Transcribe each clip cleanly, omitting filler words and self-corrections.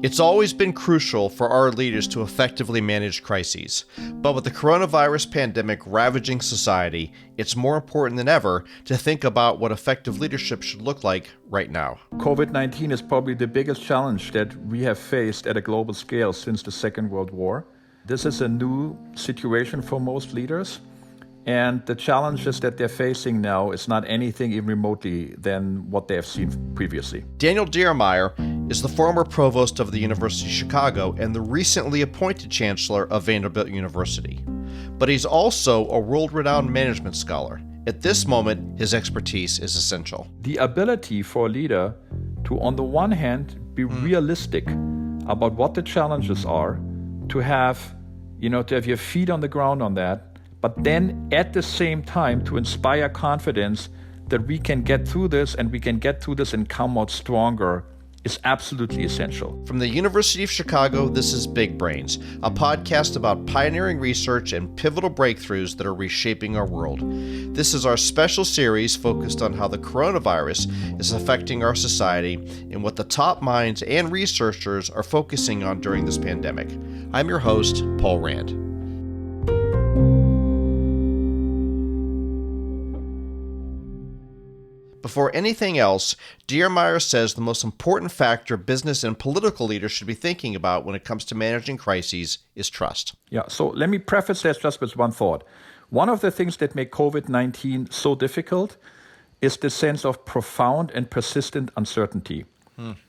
It's always been crucial for our leaders to effectively manage crises. But with the coronavirus pandemic ravaging society, it's more important than ever to think about what effective leadership should look like right now. COVID-19 is probably the biggest challenge that we have faced at a global scale since the Second World War. This is a new situation for most leaders. And the challenges that they're facing now is not anything even remotely than what they have seen previously. Daniel Diermeier is the former provost of the University of Chicago and the recently appointed chancellor of Vanderbilt University. But he's also a world-renowned management scholar. At this moment, his expertise is essential. The ability for a leader to, on the one hand, be realistic about what the challenges are, to have your feet on the ground on that, but then at the same time to inspire confidence that we can get through this and come out stronger is absolutely essential. From the University of Chicago, this is Big Brains, a podcast about pioneering research and pivotal breakthroughs that are reshaping our world. This is our special series focused on how the coronavirus is affecting our society and what the top minds and researchers are focusing on during this pandemic. I'm your host, Paul Rand. Before anything else, Diermeier says the most important factor business and political leaders should be thinking about when it comes to managing crises is trust. Yeah, so let me preface that just with one thought. One of the things that make COVID-19 so difficult is the sense of profound and persistent uncertainty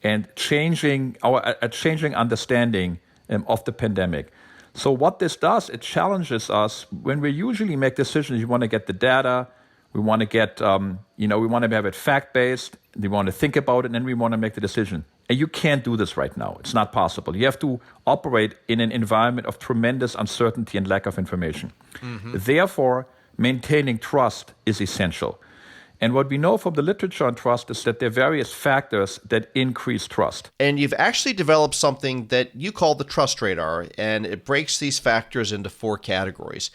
and changing understanding of the pandemic. So what this does, it challenges us when we usually make decisions. You want to get the data. We want to get, we want to have it fact-based. We want to think about it, and then we want to make the decision. And you can't do this right now. It's not possible. You have to operate in an environment of tremendous uncertainty and lack of information. Therefore, maintaining trust is essential. And what we know from the literature on trust is that there are various factors that increase trust. And you've actually developed something that you call the trust radar, and it breaks these factors into 4 categories.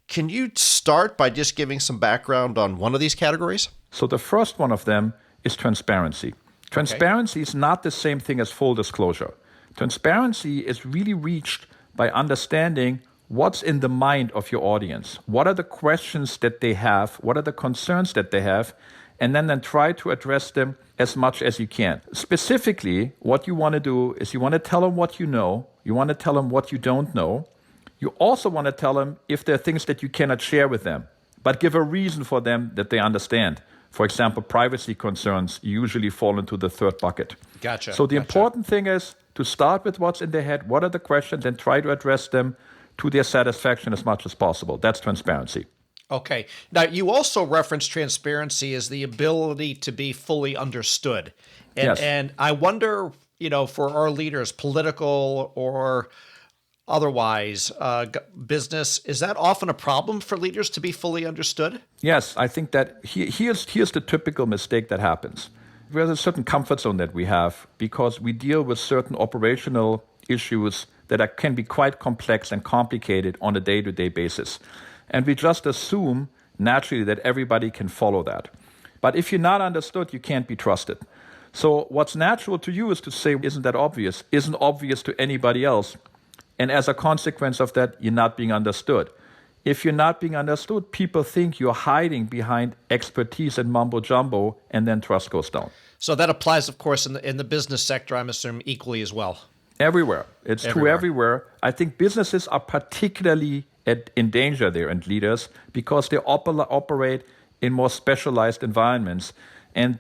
Can you start by just giving some background on one of these categories? So the first one of them is transparency. Transparency is not the same thing as full disclosure. Transparency is really reached by understanding what's in the mind of your audience. What are the questions that they have? What are the concerns that they have? And then try to address them as much as you can. Specifically, what you want to do is you want to tell them what you know. You want to tell them what you don't know. You also want to tell them if there are things that you cannot share with them, but give a reason for them that they understand. For example, privacy concerns usually fall into the third bucket. Gotcha. So the important thing is to start with what's in their head, what are the questions, and try to address them to their satisfaction as much as possible. That's transparency. Okay. Now, you also reference transparency as the ability to be fully understood. Yes. And I wonder, for our leaders, political or otherwise, business, is that often a problem for leaders to be fully understood? Yes, I think that here's the typical mistake that happens. There's a certain comfort zone that we have because we deal with certain operational issues that can be quite complex and complicated on a day-to-day basis. And we just assume naturally that everybody can follow that. But if you're not understood, you can't be trusted. So what's natural to you is to say, isn't that obvious? Isn't obvious to anybody else? And as a consequence of that, you're not being understood. If you're not being understood, people think you're hiding behind expertise and mumbo-jumbo, and then trust goes down. So that applies, of course, in the business sector, I'm assuming, equally as well. Everywhere. It's true everywhere. I think businesses are particularly in danger there, and leaders, because they operate in more specialized environments. And,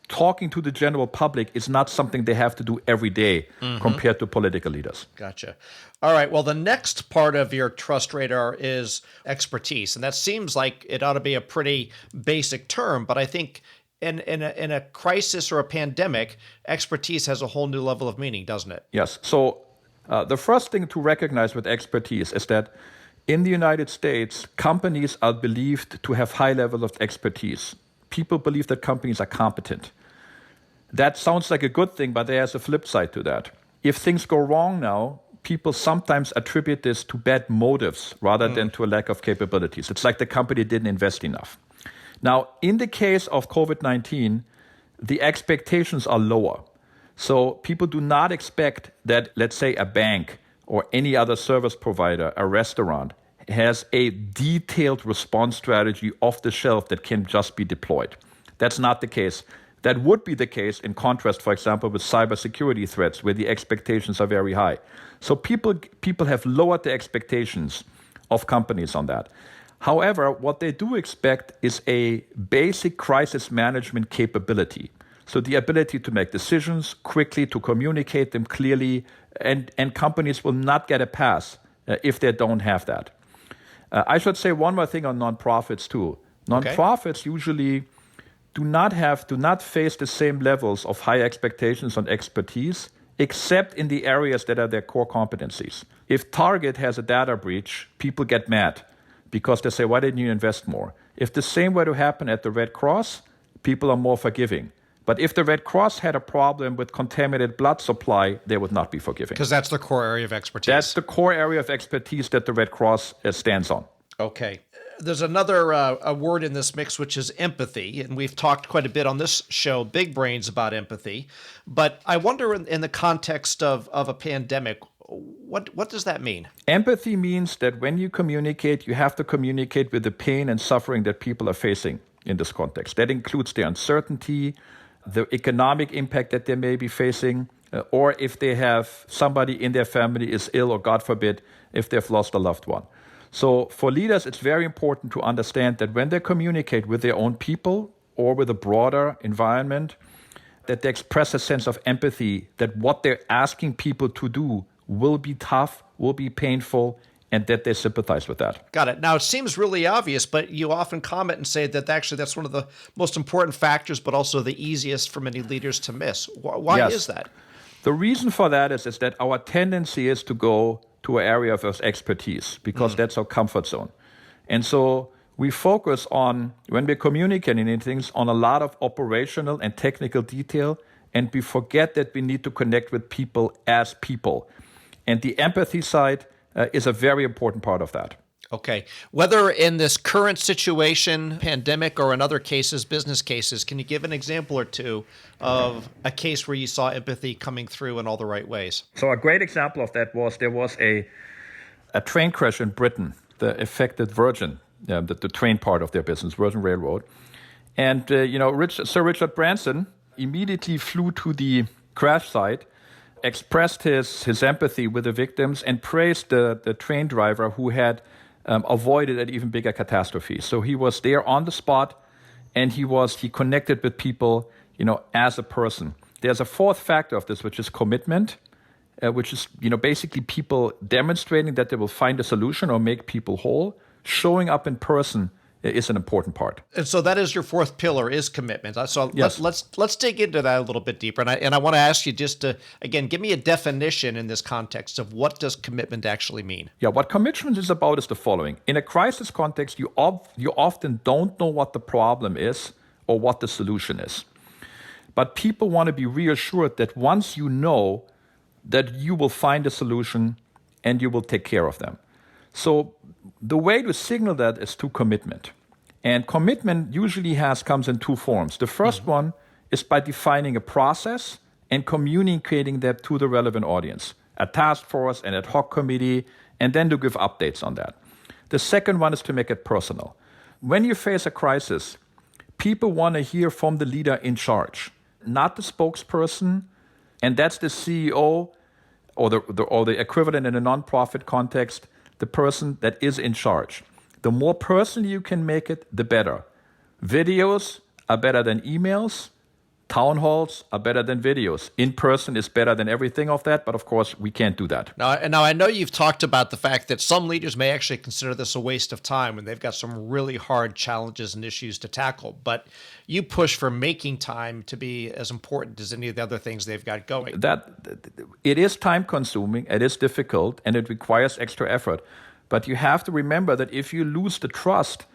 talking to the general public is not something they have to do every day compared to political leaders. Gotcha. All right. Well, the next part of your trust radar is expertise. And that seems like it ought to be a pretty basic term, but I think in a crisis or a pandemic, expertise has a whole new level of meaning, doesn't it? Yes. So the first thing to recognize with expertise is that in the United States, companies are believed to have high level of expertise. People believe that companies are competent. That sounds like a good thing, but there's a flip side to that. If things go wrong now, people sometimes attribute this to bad motives rather than to a lack of capabilities. It's like the company didn't invest enough. Now, in the case of COVID-19, the expectations are lower. So people do not expect that, let's say, a bank or any other service provider, a restaurant, has a detailed response strategy off the shelf that can just be deployed. That's not the case. That would be the case in contrast, for example, with cybersecurity threats, where the expectations are very high. So people have lowered the expectations of companies on that. However, what they do expect is a basic crisis management capability. So the ability to make decisions quickly, to communicate them clearly, and companies will not get a pass if they don't have that. I should say one more thing on nonprofits too. Nonprofits usually do not face the same levels of high expectations on expertise, except in the areas that are their core competencies. If Target has a data breach, people get mad because they say, why didn't you invest more? If the same were to happen at the Red Cross, people are more forgiving. But if the Red Cross had a problem with contaminated blood supply, they would not be forgiving. Because that's the core area of expertise. That's the core area of expertise that the Red Cross stands on. Okay. There's another a word in this mix, which is empathy. And we've talked quite a bit on this show, Big Brains, about empathy. But I wonder in the context of a pandemic, what does that mean? Empathy means that when you communicate, you have to communicate with the pain and suffering that people are facing in this context. That includes the uncertainty, the economic impact that they may be facing, or if they have somebody in their family is ill, or God forbid, if they've lost a loved one. So for leaders, it's very important to understand that when they communicate with their own people or with a broader environment, that they express a sense of empathy, that what they're asking people to do will be tough, will be painful, and that they sympathize with that. Got it. Now, it seems really obvious, but you often comment and say that actually that's one of the most important factors, but also the easiest for many leaders to miss. Why is that? The reason for that is that our tendency is to go to an area of expertise because that's our comfort zone. And so we focus on, when we're communicating things, on a lot of operational and technical detail, and we forget that we need to connect with people as people. And the empathy side is a very important part of that. Okay. Whether in this current situation, pandemic, or in other cases, business cases, can you give an example or two of a case where you saw empathy coming through in all the right ways? So a great example of that was there was a train crash in Britain that affected Virgin, the train part of their business, Virgin Railroad. And, Sir Richard Branson immediately flew to the crash site, expressed his empathy with the victims, and praised the train driver who had avoided an even bigger catastrophe. So he was there on the spot, and he connected with people, as a person. There's a fourth factor of this, which is commitment, which is, basically people demonstrating that they will find a solution or make people whole. Showing up in person is an important part. And so that is your fourth pillar, is commitment. So yes. let's dig into that a little bit deeper. And I want to ask you just to, again, give me a definition in this context of what does commitment actually mean? Yeah, what commitment is about is the following. In a crisis context, you often don't know what the problem is or what the solution is. But people want to be reassured that once you know, that you will find a solution and you will take care of them. So the way to signal that is through commitment. And commitment usually comes in two forms. The first one is by defining a process and communicating that to the relevant audience, a task force, an ad hoc committee, and then to give updates on that. The second one is to make it personal. When you face a crisis, people want to hear from the leader in charge, not the spokesperson, and that's the CEO or the equivalent in a nonprofit context, the person that is in charge. The more personal you can make it, the better. Videos are better than emails. Town halls are better than videos. In person is better than everything of that, but of course we can't do that. Now I know you've talked about the fact that some leaders may actually consider this a waste of time when they've got some really hard challenges and issues to tackle, but you push for making time to be as important as any of the other things they've got going. That it is time consuming, it is difficult, and it requires extra effort. But you have to remember that if you lose the trust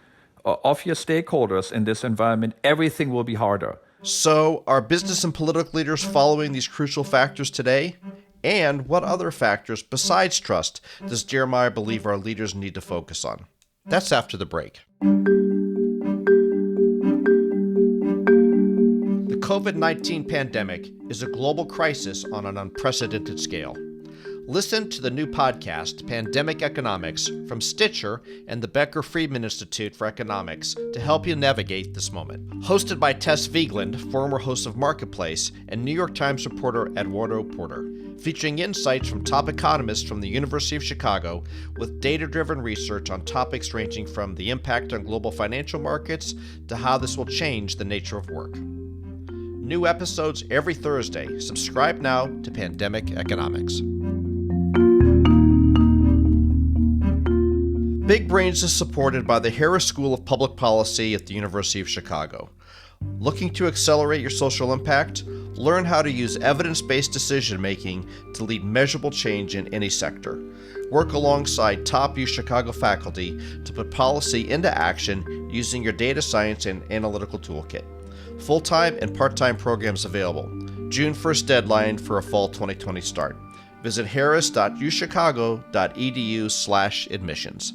of your stakeholders in this environment, everything will be harder. So, are business and political leaders following these crucial factors today? And what other factors besides trust does Diermeier believe our leaders need to focus on? That's after the break. The COVID-19 pandemic is a global crisis on an unprecedented scale. Listen to the new podcast, Pandemic Economics, from Stitcher and the Becker-Friedman Institute for Economics to help you navigate this moment. Hosted by Tess Vigeland, former host of Marketplace, and New York Times reporter Eduardo Porter. Featuring insights from top economists from the University of Chicago with data-driven research on topics ranging from the impact on global financial markets to how this will change the nature of work. New episodes every Thursday. Subscribe now to Pandemic Economics. Big Brains is supported by the Harris School of Public Policy at the University of Chicago. Looking to accelerate your social impact? Learn how to use evidence-based decision-making to lead measurable change in any sector. Work alongside top U Chicago faculty to put policy into action using your data science and analytical toolkit. Full-time and part-time programs available. June 1st deadline for a fall 2020 start. Visit harris.uchicago.edu/admissions.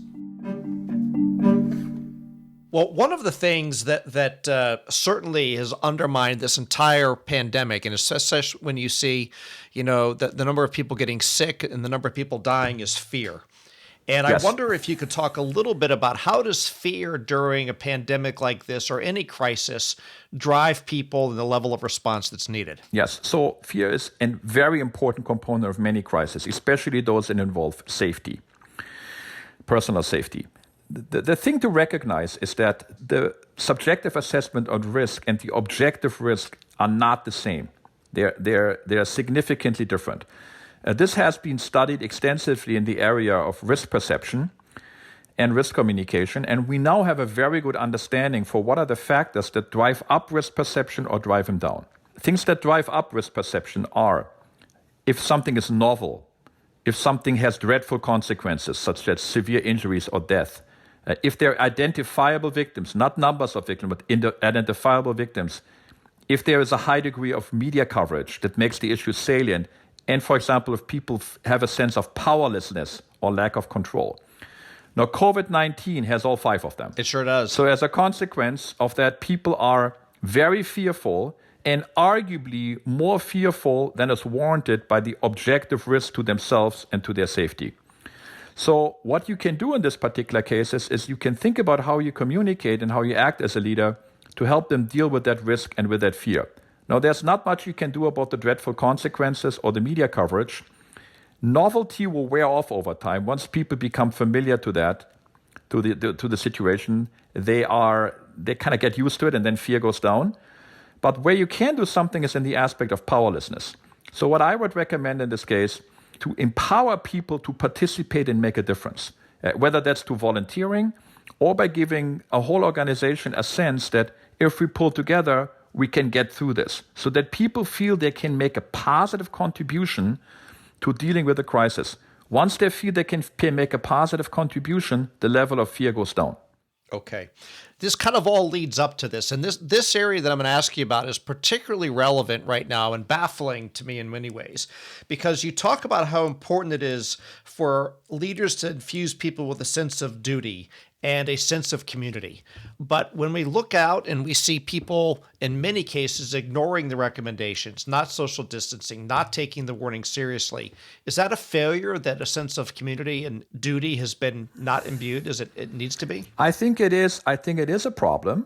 Well, one of the things that certainly has undermined this entire pandemic, and especially when you see, the number of people getting sick and the number of people dying, is fear. And Yes. I wonder if you could talk a little bit about how does fear during a pandemic like this or any crisis drive people and the level of response that's needed? Yes. So fear is a very important component of many crises, especially those that involve safety, personal safety. The thing to recognize is that the subjective assessment of risk and the objective risk are not the same. They're significantly different. This has been studied extensively in the area of risk perception and risk communication, and we now have a very good understanding for what are the factors that drive up risk perception or drive them down. Things that drive up risk perception are if something is novel, if something has dreadful consequences, such as severe injuries or death, if there are identifiable victims, not numbers of victims, but identifiable victims, if there is a high degree of media coverage that makes the issue salient, and, for example, if people have a sense of powerlessness or lack of control. Now, COVID-19 has all five of them. It sure does. So as a consequence of that, people are very fearful and arguably more fearful than is warranted by the objective risk to themselves and to their safety. So what you can do in this particular case is you can think about how you communicate and how you act as a leader to help them deal with that risk and with that fear. Now, there's not much you can do about the dreadful consequences or the media coverage. Novelty will wear off over time. Once people become familiar to that, to the situation, they kind of get used to it, and then fear goes down. But where you can do something is in the aspect of powerlessness. So what I would recommend in this case, to empower people to participate and make a difference, whether that's to volunteering or by giving a whole organization a sense that if we pull together, we can get through this, so that people feel they can make a positive contribution to dealing with the crisis. Once they feel they can make a positive contribution, the level of fear goes down. Okay. This kind of all leads up to this. And this area that I'm going to ask you about is particularly relevant right now and baffling to me in many ways, because you talk about how important it is for leaders to infuse people with a sense of duty and a sense of community. But when we look out and we see people, in many cases, ignoring the recommendations, not social distancing, not taking the warning seriously, is that a failure that a sense of community and duty has been not imbued as it needs to be? I think it is. I think it is a problem.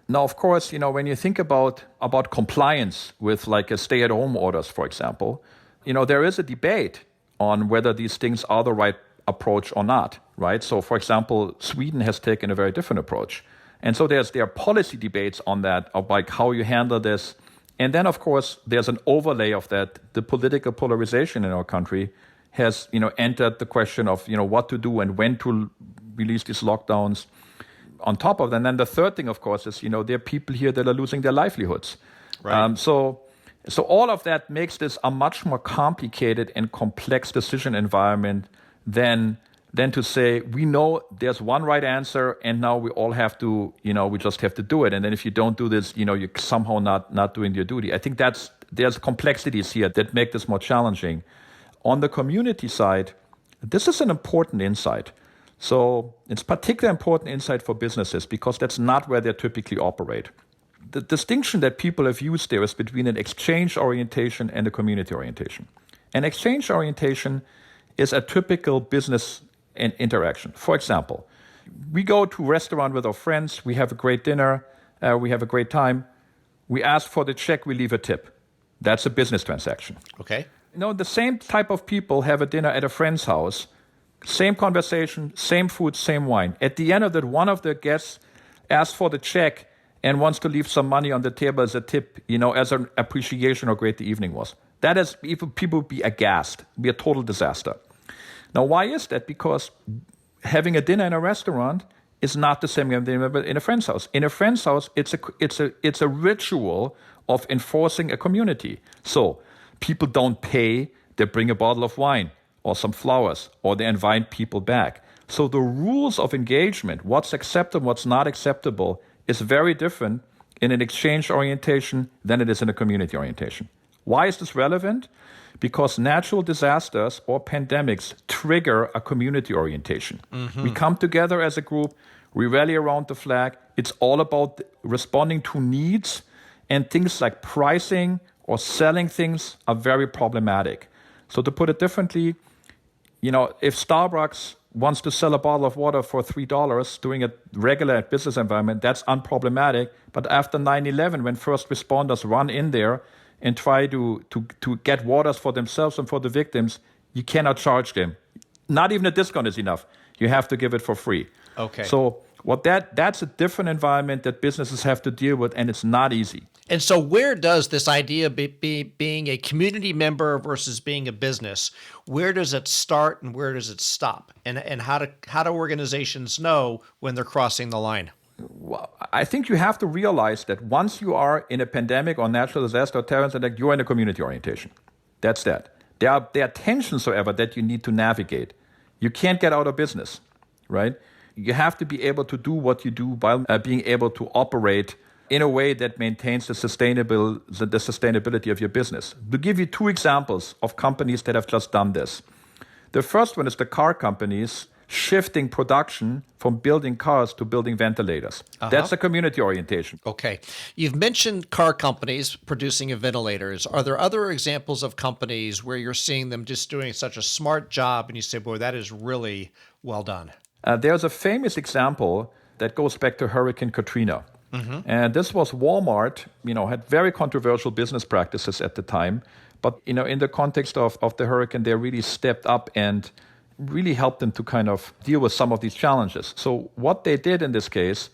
Now, of course, when you think about compliance with like a stay-at-home orders, for example, there is a debate on whether these things are the right approach or not, right? So, for example, Sweden has taken a very different approach. And so there are policy debates on that, of like how you handle this. And then, of course, there's an overlay of that. The political polarization in our country has, entered the question of, what to do and when to release these lockdowns on top of that. And then the third thing, of course, is, there are people here that are losing their livelihoods. Right. So all of that makes this a much more complicated and complex decision environment than to say, we know there's one right answer and now we all have to, we just have to do it. And then if you don't do this, you're somehow not doing your duty. I think there's complexities here that make this more challenging. On the community side, this is an important insight. So it's particularly important insight for businesses because that's not where they typically operate. the distinction that people have used there is between an exchange orientation and a community orientation. An exchange orientation is a typical business interaction. For example, we go to a restaurant with our friends, we have a great dinner, we have a great time, we ask for the check, we leave a tip. That's a business transaction. Okay. The same type of people have a dinner at a friend's house, same conversation, same food, same wine. At the end of that, one of the guests asks for the check and wants to leave some money on the table as a tip, as an appreciation how great the evening was. That is, people would be aghast, be a total disaster. Now, why is that? Because having a dinner in a restaurant is not the same as dinner in a friend's house. In a friend's house, it's a ritual of enforcing a community. So people don't pay, they bring a bottle of wine or some flowers, or they invite people back. So the rules of engagement, what's acceptable, what's not acceptable, is very different in an exchange orientation than it is in a community orientation. Why is this relevant? Because natural disasters or pandemics trigger a community orientation. Mm-hmm. We come together as a group, we rally around the flag. It's all about responding to needs, and things like pricing or selling things are very problematic. So to put it differently, if Starbucks wants to sell a bottle of water for $3 during a regular business environment, that's unproblematic. But after 9/11, when first responders run in there and try to get waters for themselves and for the victims, you cannot charge them. Not even a discount is enough. You have to give it for free. Okay. So that's a different environment that businesses have to deal with, and it's not easy. And so where does this idea of being a community member versus being a business, where does it start and where does it stop? And how do organizations know when they're crossing the line? Well, I think you have to realize that once you are in a pandemic or natural disaster or terrorist attack, you're in a community orientation. That's that. There are tensions, however, that you need to navigate. You can't get out of business, right? You have to be able to do what you do while being able to operate in a way that maintains the sustainability of your business. To give you two examples of companies that have just done this. The first one is the car companies shifting production from building cars to building ventilators. Uh-huh. That's a community orientation. Okay. You've mentioned car companies producing ventilators. Are there other examples of companies where you're seeing them just doing such a smart job and you say, boy, that is really well done? There's a famous example that goes back to Hurricane Katrina. Mm-hmm. And this was Walmart, had very controversial business practices at the time. But, in the context of the hurricane, they really stepped up and really helped them to kind of deal with some of these challenges. So what they did in this case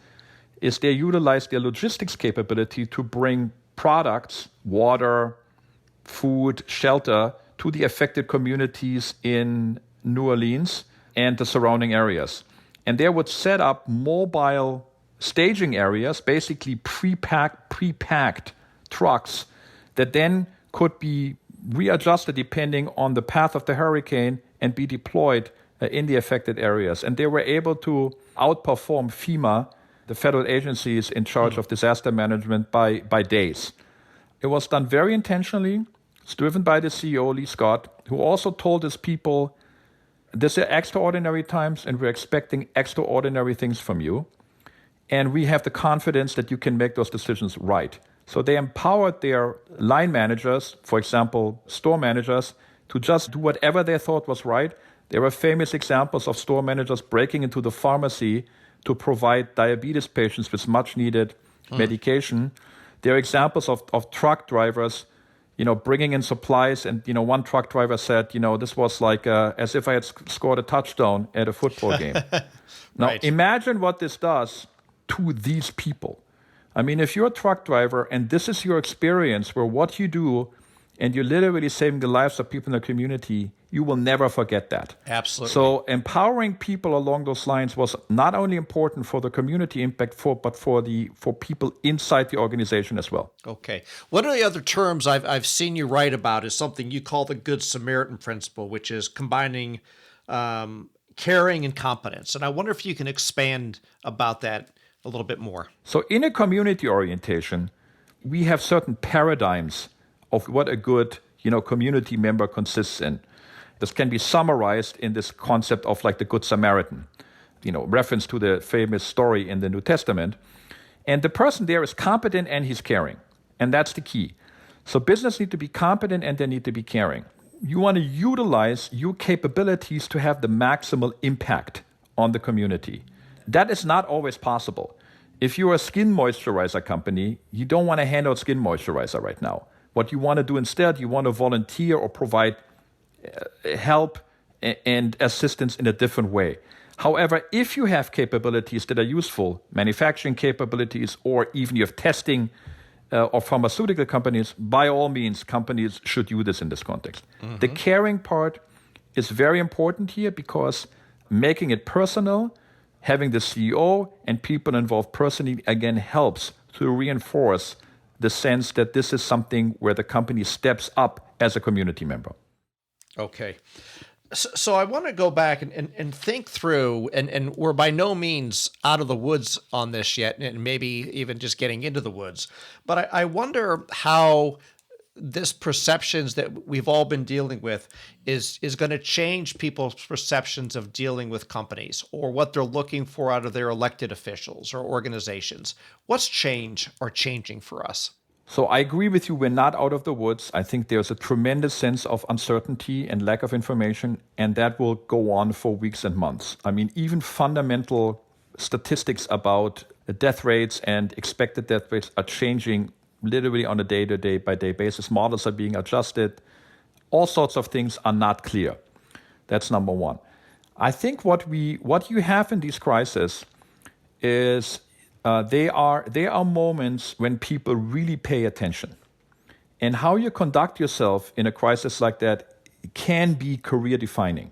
is they utilized their logistics capability to bring products, water, food, shelter to the affected communities in New Orleans and the surrounding areas. And they would set up mobile staging areas, basically pre-packed trucks that then could be readjusted depending on the path of the hurricane and be deployed in the affected areas. And they were able to outperform FEMA, the federal agencies in charge of disaster management, by days. It was done very intentionally. It's driven by the CEO, Lee Scott, who also told his people, these are extraordinary times and we're expecting extraordinary things from you. And we have the confidence that you can make those decisions right. So they empowered their line managers, for example, store managers, to just do whatever they thought was right. There were famous examples of store managers breaking into the pharmacy to provide diabetes patients with much needed medication. There are examples of truck drivers, bringing in supplies. And, one truck driver said, this was like as if I had scored a touchdown at a football game. Now, Right. Imagine what this does to these people. I mean, if you're a truck driver and this is your experience where what you do and you're literally saving the lives of people in the community, you will never forget that. Absolutely. So empowering people along those lines was not only important for the community impact, but for people inside the organization as well. Okay. One of the other terms I've seen you write about is something you call the Good Samaritan principle, which is combining caring and competence. And I wonder if you can expand about that a little bit more. So in a community orientation, we have certain paradigms of what a good, community member consists in. This can be summarized in this concept of like the Good Samaritan, reference to the famous story in the New Testament. And the person there is competent and he's caring. And that's the key. So business need to be competent and they need to be caring. You want to utilize your capabilities to have the maximal impact on the community. That is not always possible. If you're a skin moisturizer company, you don't want to hand out skin moisturizer right now. What you want to do instead, you want to volunteer or provide help and assistance in a different way. However, if you have capabilities that are useful, manufacturing capabilities, or even you have testing or pharmaceutical companies, by all means, companies should use this in this context. Mm-hmm. The caring part is very important here because making it personal, having the CEO and people involved personally, again, helps to reinforce the sense that this is something where the company steps up as a community member. Okay. So I want to go back and think through, and we're by no means out of the woods on this yet, and maybe even just getting into the woods. But I wonder how this perceptions that we've all been dealing with is going to change people's perceptions of dealing with companies or what they're looking for out of their elected officials or organizations. What's changing for us? So I agree with you, we're not out of the woods. I think there's a tremendous sense of uncertainty and lack of information, and that will go on for weeks and months. I mean, even fundamental statistics about death rates and expected death rates are changing literally on a day-to-day by day basis. Models are being adjusted. All sorts of things are not clear. That's number one. I think what you have in these crises is they are moments when people really pay attention. And how you conduct yourself in a crisis like that can be career defining.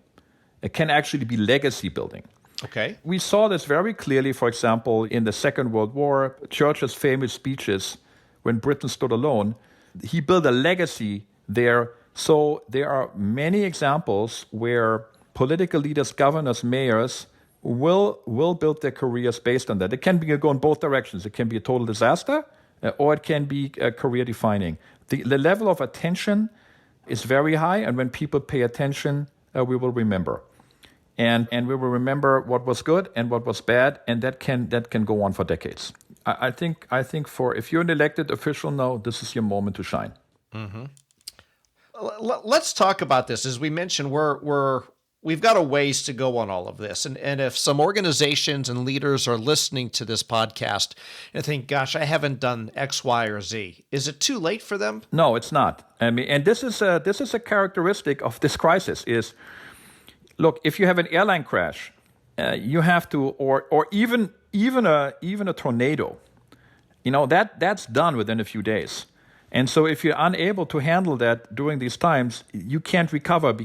It can actually be legacy building. Okay. We saw this very clearly, for example, in the Second World War. Churchill's famous speeches when Britain stood alone, he built a legacy there. So there are many examples where political leaders, governors, mayors will build their careers based on that. It can go in both directions. It can be a total disaster, or it can be career defining. The level of attention is very high, and when people pay attention, we will remember. And we will remember what was good and what was bad, and that can go on for decades. I think if you're an elected official now, this is your moment to shine. Mm-hmm. Let's talk about this. As we mentioned, we've got a ways to go on all of this. And if some organizations and leaders are listening to this podcast and think, gosh, I haven't done X, Y, or Z, is it too late for them? No, it's not. I mean, and this is a characteristic of this crisis is, look, if you have an airline crash, you have to, or even a tornado, that's done within a few days. And so if you're unable to handle that during these times, you can't recover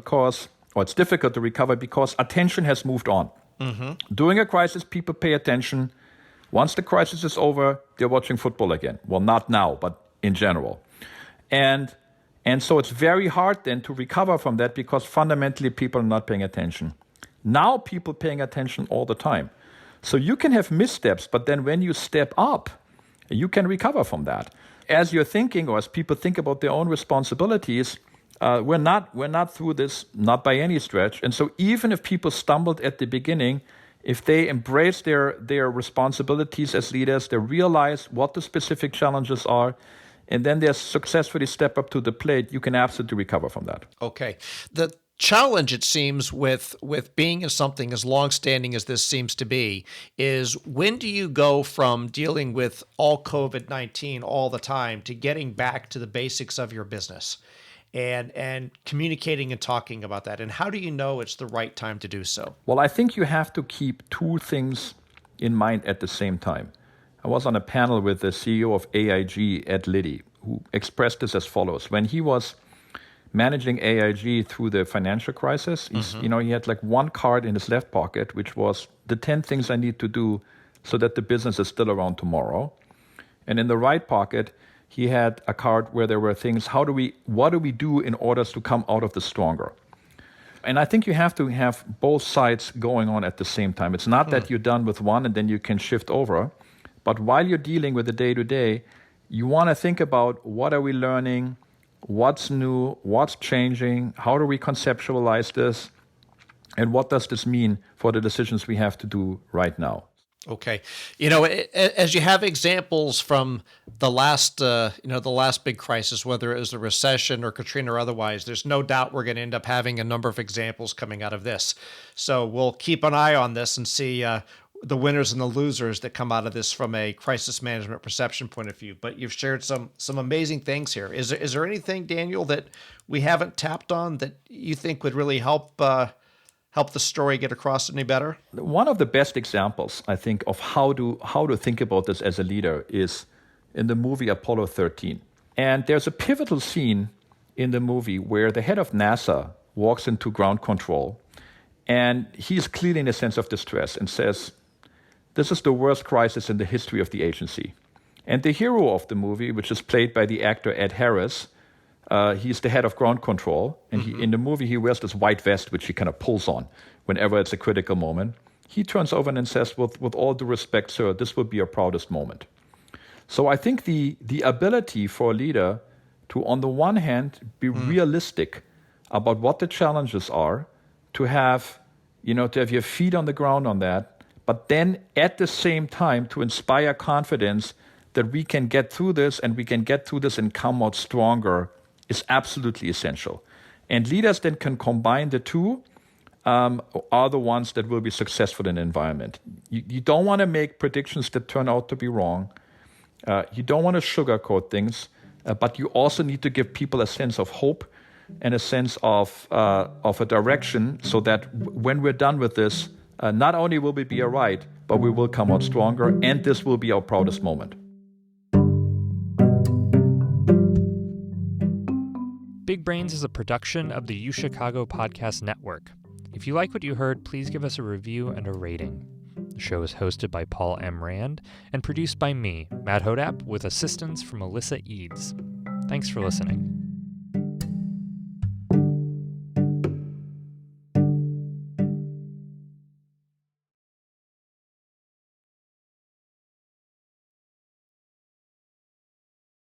it's difficult to recover because attention has moved on. Mm-hmm. During a crisis, people pay attention. Once the crisis is over, they're watching football again. Well, not now, but in general. And so it's very hard then to recover from that because fundamentally people are not paying attention. Now people paying attention all the time. So you can have missteps, but then when you step up, you can recover from that. As you're thinking, or as people think about their own responsibilities, we're not through this, not by any stretch. And so even if people stumbled at the beginning, if they embrace their responsibilities as leaders, they realize what the specific challenges are, and then they successfully step up to the plate, you can absolutely recover from that. Okay. The challenge, it seems, with being in something as long-standing as this seems to be, is when do you go from dealing with all COVID-19 all the time to getting back to the basics of your business and communicating and talking about that? And how do you know it's the right time to do so? Well, I think you have to keep two things in mind at the same time. I was on a panel with the CEO of AIG, Ed Liddy, who expressed this as follows. When he was managing AIG through the financial crisis, he had like one card in his left pocket, which was the 10 things I need to do so that the business is still around tomorrow. And in the right pocket, he had a card where there were things, what do we do in order to come out of this stronger? And I think you have to have both sides going on at the same time. It's not that you're done with one and then you can shift over. But while you're dealing with the day-to-day, you want to think about what are we learning, what's new, what's changing, how do we conceptualize this, and what does this mean for the decisions we have to do right now? Okay. As you have examples from the last big crisis, whether it was the recession or Katrina or otherwise, there's no doubt we're going to end up having a number of examples coming out of this. So we'll keep an eye on this and see the winners and the losers that come out of this from a crisis management perception point of view. But you've shared some amazing things here. Is there anything, Daniel, that we haven't tapped on that you think would really help the story get across any better? One of the best examples, I think, of how to think about this as a leader is in the movie Apollo 13. And there's a pivotal scene in the movie where the head of NASA walks into ground control, and he's clearly in a sense of distress and says, "This is the worst crisis in the history of the agency." And the hero of the movie, which is played by the actor Ed Harris, he's the head of ground control, and in the movie he wears this white vest, which he kind of pulls on whenever it's a critical moment. He turns over and says, with all due respect, sir, this will be your proudest moment. So I think the ability for a leader to, on the one hand, be realistic about what the challenges are, to have your feet on the ground on that, but then at the same time to inspire confidence that we can get through this and we can get through this and come out stronger is absolutely essential. And leaders then can combine the two, are the ones that will be successful in an environment. You don't want to make predictions that turn out to be wrong. You don't want to sugarcoat things, but you also need to give people a sense of hope and a sense of a direction so that when we're done with this, not only will we be all right, but we will come out stronger, and this will be our proudest moment. Big Brains is a production of the UChicago Podcast Network. If you like what you heard, please give us a review and a rating. The show is hosted by Paul M. Rand and produced by me, Matt Hodap, with assistance from Alyssa Eads. Thanks for listening.